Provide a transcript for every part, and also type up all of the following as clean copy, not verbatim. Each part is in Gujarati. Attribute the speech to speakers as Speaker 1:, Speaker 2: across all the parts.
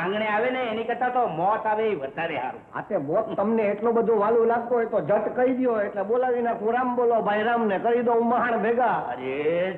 Speaker 1: આંગણે આવે ને એની કરતા તો મોત આવે એ વધારે સારું.
Speaker 2: આ તે મોત તમને એટલું બધું વાલું લાગતું હોય તો જટ કહી દો, એટલે બોલાવી નાખું. રામ બોલો ભાઈ રામ ને કરી દઉં મહાણ ભેગા.
Speaker 1: અરે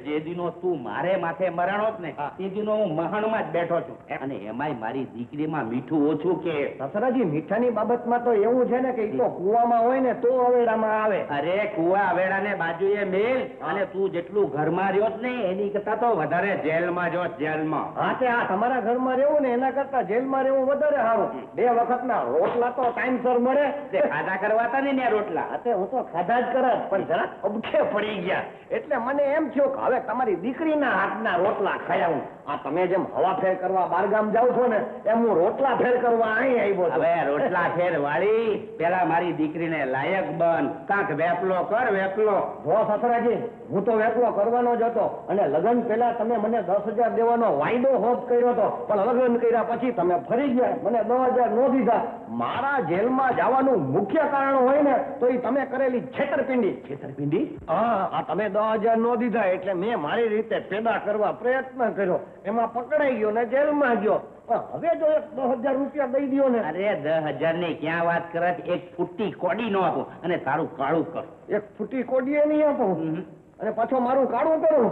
Speaker 1: જે દિનો તું મારે માથે મરાણો જ ને તે દિનો હું મહાણમાં જ બેઠો છું. અને એમાંય મારી દીકરીમાં મીઠું ઓછું કે.
Speaker 2: સસરાજી મીઠાની બાબતમાં તો એવું છે ને કે ઈ તો કુવામાં હોય ને તો અવેડામાં આવે.
Speaker 1: અરે કુવા અવેડાને બાજુએ મેલ, અને તું જેટલું ઘરમાં રહ્યો જ ને એની કરતા તો વધારે જેલમાં જો. જેલમાં?
Speaker 2: હા તે આ તમારા ઘરમાં રહેવું ને એના કરતા જેલમાં રહેવું વધારે સારું. 2 વખતના રોટલા તો ટાઈમસર મળે.
Speaker 1: ખાધા કરવાતા ને રોટલા.
Speaker 2: હું તો ખાધા જ કરત, પણ જરા અબખે પડી ગયા એટલે મને એમ થયું કે હવે તમારી દીકરીના હાથના રોટલા ખાયા. આ તમે જેમ હવા ફેર કરવા બારગામ જાવ છો ને એમ હું રોટલા ફેર કરવા અહીં આવ્યો છું.
Speaker 1: હવે રોટલા ફેર વાળી પેલા મારી દીકરીને લાયક બન, કાંક વેપલો કર. વેપલો
Speaker 2: જો સસરાજી, હું તો વેપલો કરવાનો જ હતો, અને લગ્ન પહેલા તમે મને 10,000 દેવાનો વાયદો હોપ કર્યો હતો, પણ લગ્ન કર્યા પછી તમે ફરી ગયા, મને 10,000 નો દીધા. મારા જેલમાં જવાનું મુખ્ય કારણ હોય ને તો એ તમે કરેલી છેતરપિંડી.
Speaker 1: છેતરપિંડી?
Speaker 2: હા, તમે 10,000 નો દીધા એટલે મેં મારી રીતે પેદા કરવા પ્રયત્ન કર્યો, એમાં પકડાઈ ગયો ને જેલમાં ગયો. હવે જો 10,000 રૂપિયા દઈ દો ને.
Speaker 1: અરે 10,000 ની ક્યાં વાત કરે? એક ફૂટી કોડી નો આપો અને તારું કાળું કર.
Speaker 2: એક ફૂટી કોડીએ નહીં આપો અને પાછો મારું કાળું કરું?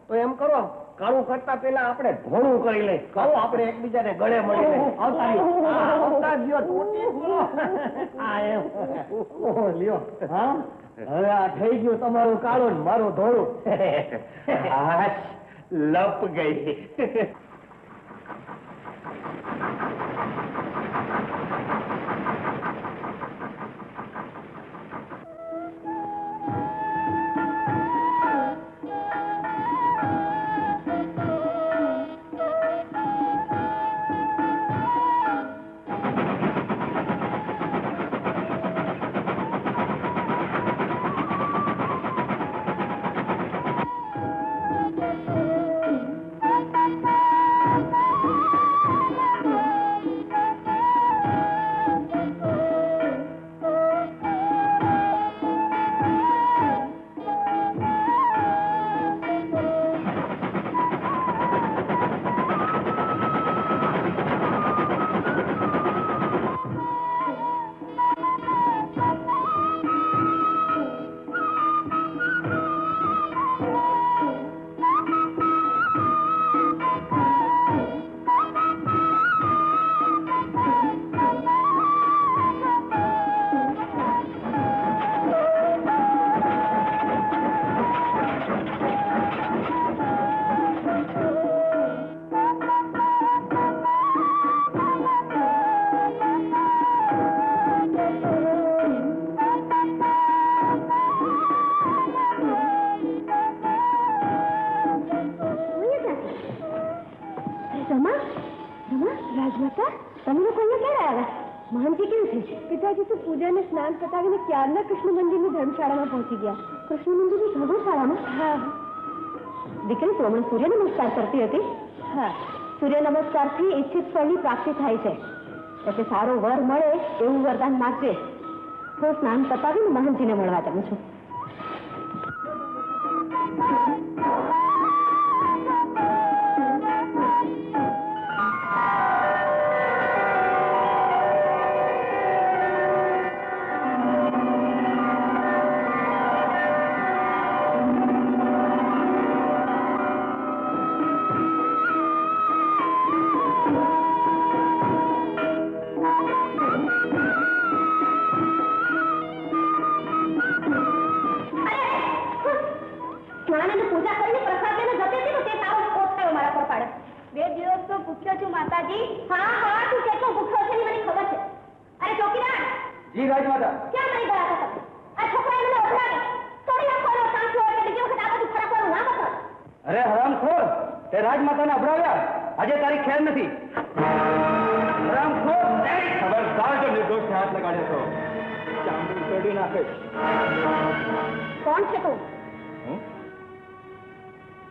Speaker 2: તો એમ કરો, કાળું કરતા પેલા આપણે ધોળું કરી લઈ. કહો આપણે એકબીજાને ગળે મળીને આવતા લ્યો. હા, હવે આ થઈ ગયું તમારું કાળું ને મારું ધોળું.
Speaker 1: લપ ગઈ.
Speaker 3: ક્યારના કૃષ્ણ મંદિરની ધર્મશાળામાં પહોંચી ગયા. કૃષ્ણ મંદિરની ધર્મશાળામાં? હા. દીકરી તો હમણાં સૂર્ય નમસ્કાર કરતી હતી. હા, સૂર્ય નમસ્કારથી ઈચ્છિત ફળની પ્રાપ્તિ થાય છે, એટલે સારો વર મળે એવું વરદાન માગજે. હું સ્નાન પતાવીને મહંતજીને મળવા જાઉં છું.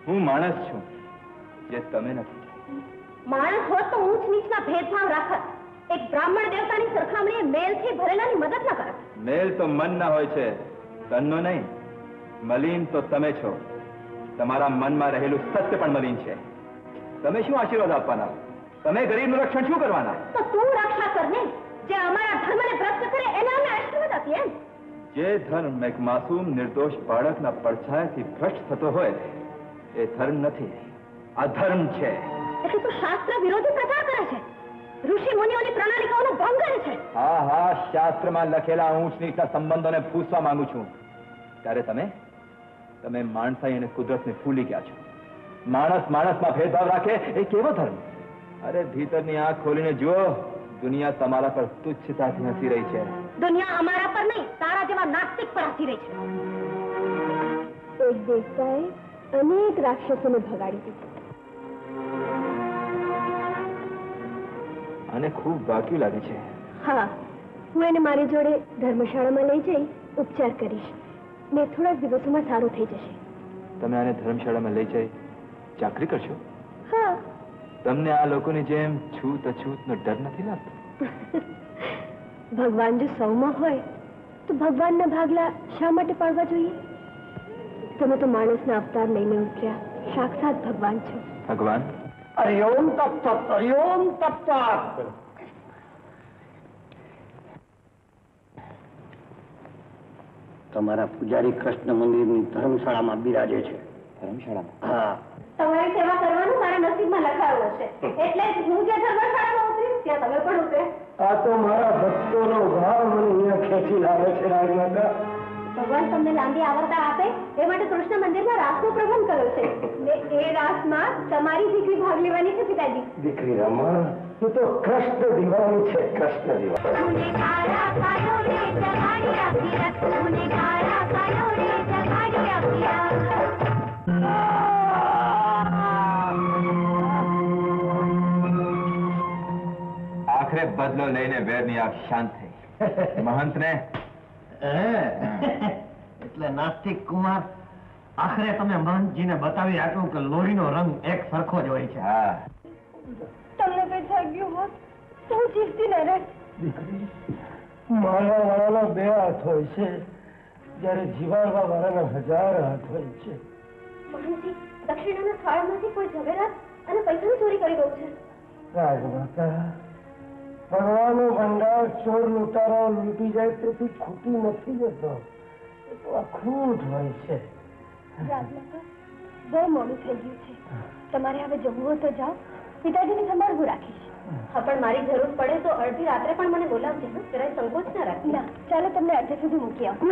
Speaker 4: હું માણસ છું, જે તમે નથી.
Speaker 3: માણસ હોત તો ઊંચ નીચના ભેદભાવ રાખત. એક બ્રાહ્મણ દેવતાની સરખામણીએ મેલથી ભરેલાની મદદ ન કરત.
Speaker 4: મેલ તો મનના હોય છે, તનનો નહીં. મલિન તો તમે છો. તમારા મનમાં રહેલું સત્ય પણ મલિન છે. તમે શું આશીર્વાદ આપવાના? તમે ગરીબનું રક્ષણ શું કરવાના?
Speaker 3: તો તું રક્ષા કર ને. જે અમારા ધર્મને ભ્રષ્ટ કરે એને અમે આશીર્વાદ આપીએ એમ.
Speaker 4: જે ધર્મ એક માસૂમ નિર્દોષ બાળકના પડછાયાથી ભ્રષ્ટ થતો હોય એ ધર્મ નથી, આ ધર્મ છે.
Speaker 3: એટલે તું શાસ્ત્ર વિરોધી પ્રચાર કરે છે, ઋષિ મુનિઓની પ્રણાલિકાઓનો ભંગ કરે છે.
Speaker 4: હા હા, શાસ્ત્રમાં લખેલા ઊંચ નીચના સંબંધોને ફૂસવા માંગુ છું. ત્યારે તમે માણસાઈ અને કુદરતને ભૂલી ગયા છો. માણસમાં ભેદભાવ રાખે એ કેવો ધર્મ? અરે ભીતરની આંખ ખોલીને જુઓ, દુનિયા તમારા પર તુચ્છતાથી હસી રહી છે.
Speaker 3: દુનિયા અમારા પર નહીં, તારા જેવા નાસ્તિક પર હસી રહી છે. એક દેવતાએ અનેક રાક્ષસોને ભગાડી દીધા.
Speaker 4: આને ખૂબ બાકી લાગે છે.
Speaker 3: હા, હું એને મારી જોડે ધર્મશાળામાં લઈ જઈ ઉપચાર કરીશ ને થોડાક દિવસોમાં સારું થઈ જશે.
Speaker 4: તમે આને ધર્મશાળામાં લઈ જઈ ચાકરી કરશો?
Speaker 3: હા.
Speaker 4: તમને આ લોકોની જેમ છૂત અછૂતનો ડર નથી લાગતો?
Speaker 3: ભગવાન જો સૌમાં હોય તો ભગવાનના ભાગલા શા માટે પાડવા જોઈએ? તમે તો માણસના અવતાર લઈને ઉતર્યા, સાક્ષાત ભગવાન છો.
Speaker 4: ભગવાન?
Speaker 2: હરિઓમ તત્ત, હરિઓમ તત્ત. તમારા પૂજારી કૃષ્ણ મંદિરની ધર્મશાળામાં બિરાજે છે.
Speaker 4: ધર્મશાળામાં?
Speaker 2: હા.
Speaker 3: તમારી સેવા કરવાનું મારા નસીબમાં લખાયું છે, એટલે જ હું જે ધર્મશાળામાં ઉતરી ત્યાં તમે પણ ઉતરે.
Speaker 2: આ તો મારા ભક્તોનો ભાવ મને અહીંયા ખેંચી લાવે છે રાજમાતા.
Speaker 3: ભગવાન તમને લાંબી આવરદા આપે એ માટે કૃષ્ણ મંદિરમાં રાસનો પ્રબંધ કર્યો છે ને એ રાસમાં તમારી દીકરી ભાગ લેવાની છે પિતાજી.
Speaker 2: દીકરી રમા, તું તો કૃષ્ણ દીવાની છે, કૃષ્ણ દીવાની.
Speaker 4: આખરે બદલો લઈને વેરની આંખ શાંત થઈ. મહંતને
Speaker 2: એટલે નાસ્તિક કુમાર, આખરે તમે મહંતજીને બતાવી આપ્યું કે લોહીનો રંગ એક સરખો જ હોય છે.
Speaker 4: હા,
Speaker 3: તમને કઈ થઈ ગયું હોત તો હું જીવતી ન રહે.
Speaker 2: દીકરી, મારા વાળાના 2 હાથ હોય છે, જ્યારે જીવાડવા વાળાના 1000 હાથ હોય છે.
Speaker 3: મહંતજી, દક્ષિણાના થાળામાંથી કોઈ ઝવેરાત અને પૈસાની ચોરી કરી ગયું છે.
Speaker 2: રાજમાતા, ભગવાનનો ભંડાર ચોર લૂંટારો લૂંટી જાય તેથી ખૂટી નથી જતો, એ તો અખૂટ હોય છે.
Speaker 3: રાજમાતા, બહુ મોડું થઈ ગયું છે, તમારે હવે જવું હોય તો જાઓ, પિતાજીની સંભાળ હું રાખીશ. હા, પણ મારી જરૂર પડે તો અડધી રાત્રે પણ મને બોલાવજે. જરાય સંકોચ ના રાખી. ના, ચાલો તમને અડધે સુધી મૂકી આવું.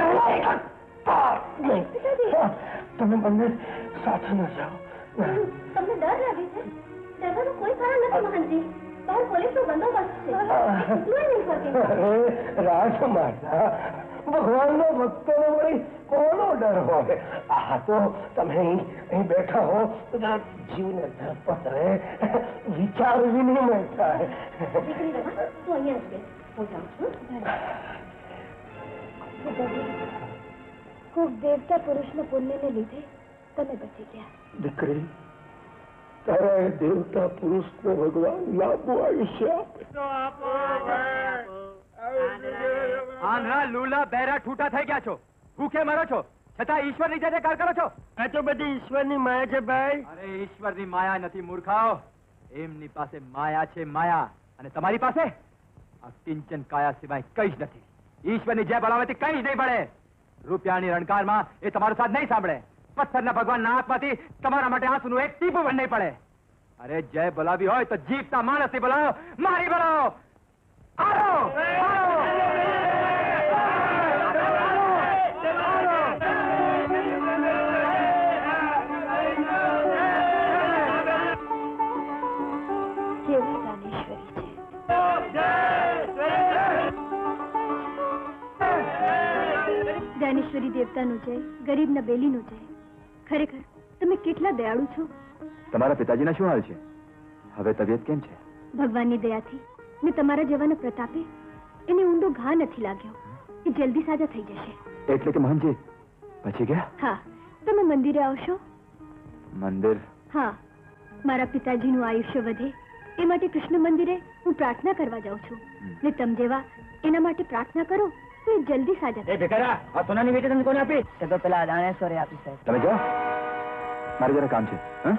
Speaker 2: તમે બંને સાથે ન જાઓ.
Speaker 3: તમને ડર લાગે છે? ડરવાનું કોઈ કારણ નથી મહંતજી. બહાર પોલીસનો બંદોબસ્ત છે. એટલું નહીં કરતી. રાજમાતા, ભગવાનનો ભક્તોનો વળી કોનો ડર હોય? આ તો તમે અહીં બેઠા હો તો જરા જીવને ધરપત રહે, વિચાર વિનિમય થાય. દીકરી રમા, તું અહીંયા જ બેસ, હું જાઉં છું. ખૂબ દેવતા પુરુષના પુણ્યને લીધે તમે બચી ગયા.
Speaker 2: દીકરી, તારા એ દેવતા પુરુષને ભગવાન લાંબુ આયુષ્ય આપે.
Speaker 4: આંધળા લૂલા બહેરા ઠૂટા થઈ ગયા છો, ભૂખે મરો છો, છતાં ઈશ્વરની જય જયકાર કરો છો.
Speaker 2: આ તો બધી ઈશ્વરની માયા છે ભાઈ.
Speaker 4: અરે ઈશ્વરની માયા નથી મૂર્ખાઓ, એમની પાસે માયા છે, માયા. અને તમારી પાસે આ કિંચન કાયા સિવાય કઈ જ નથી. ઈશ્વરની જય બોલાવવાથી કઈ જ નહીં પડે. રૂપિયાની રણકારમાં એ તમારો સાથ નહીં સાંભળે. પથ્થરના ભગવાનના હાથમાંથી તમારા માટે આંસુનું એક ટીપું પણ નહીં પડે. અરે જય બોલાવી હોય તો જીવતા માણસથી બોલાવો, મારી બોલાવો. આવો,
Speaker 3: કેવી દાનેશ્વરી છે. દાનેશ્વરી દેવતાનો જય, ગરીબના બેલીનો જય. ખરેખર તમે કેટલા દયાળુ છો.
Speaker 4: તમારા પિતાજીના શું હાલ છે? હવે તબિયત કેમ છે?
Speaker 3: ભગવાનની દયાથી ને તમારા જવાના પ્રતાપે એને ઊંડો ઘા નથી લાગ્યો. એ જલ્દી સાજા થઈ જશે.
Speaker 4: એટલે કે મહંતજી પછી ગયા?
Speaker 3: હા, તમે મંદિરે આવશો?
Speaker 4: મંદિર?
Speaker 3: હા, મારા પિતાજીનું આયુષ્ય વધે એ માટે કૃષ્ણ મંદિરે હું પ્રાર્થના કરવા જાઉં છું. ને તમ જેવા એના માટે પ્રાર્થના કરો તો એ જલ્દી સાજા થાય.
Speaker 2: ભેખારા, આ સોનાની વીંટી તમે કોને આપી?
Speaker 5: એ તો પેલા દાણેશ્વરે આપી સાહેબ.
Speaker 4: તમે જાઓ, મારે જરા કામ છે. હા,